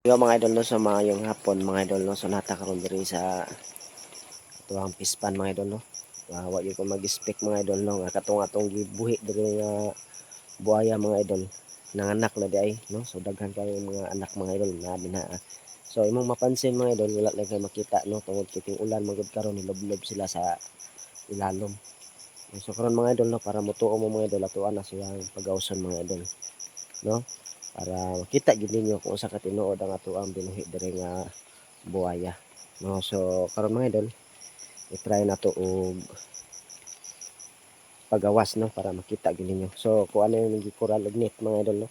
Yo mga idol no, sa yung hapon mga idol no, so natakaroon diri sa tuwang pispan mga idol no. Wa gyud ko mag-speak mga idol no, nga katong atong gibuhi diri nga buaya mga idol. Nanganak na di ay no, so daghan kayo mga anak mga idol na dinha. So imong mapansin mga idol, wala lang kayo makita no, tungod kiting ulan magud karon nilob-lob sila sa ilalom. So karon mga idol no, para motuo mo mga idol atuan na siyang pagawson mga idol no, para makita gid ninyo kung usa ka tinuod ang atoang binuhi diri nga buaya no. So karon mga idol i-try na to og pagawas no, para makita gid ninyo. So kung ano yung gikural og net mga idol no,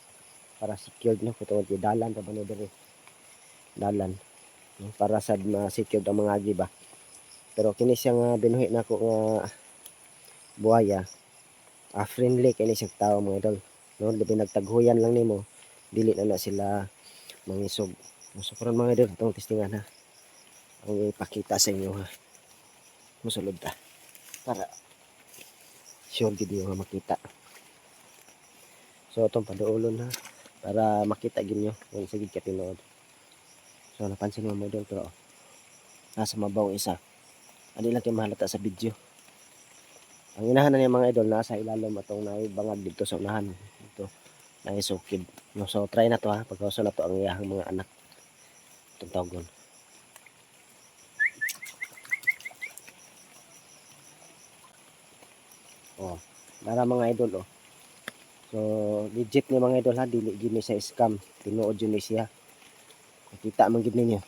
para secured no, kung dalan ra ba no diri dalan no, para sad ma-secured ang mga agi ba. Pero kini siya nga binuhi nako nga buaya, friendly kini siyang tawo mga idol no, labi nagtaghuyan lang nimo dili na sila mangisog. So karon mga idol itong testingan ha, ang ipakita sa inyo ha, musulod ta para sure gid nga makita. So itong paduolon ha, para makita gid nyo kung sige ka tinuod. So napansin mo mga idol, pero nasa mabaw isa, adi lang kayo mahalata sa video. Ang inahan na niya mga idol nasa ilalom atong naibangag dito sa unahan dito naisukid no. So try na to ha, pagkauso na to ang iyahang mga anak itong tawgon. Oh, para mga idol oh. So legit ni mga idol ha, dili gid ni sa scam, tinuod yun ni siya. Nakita man gid ninyo.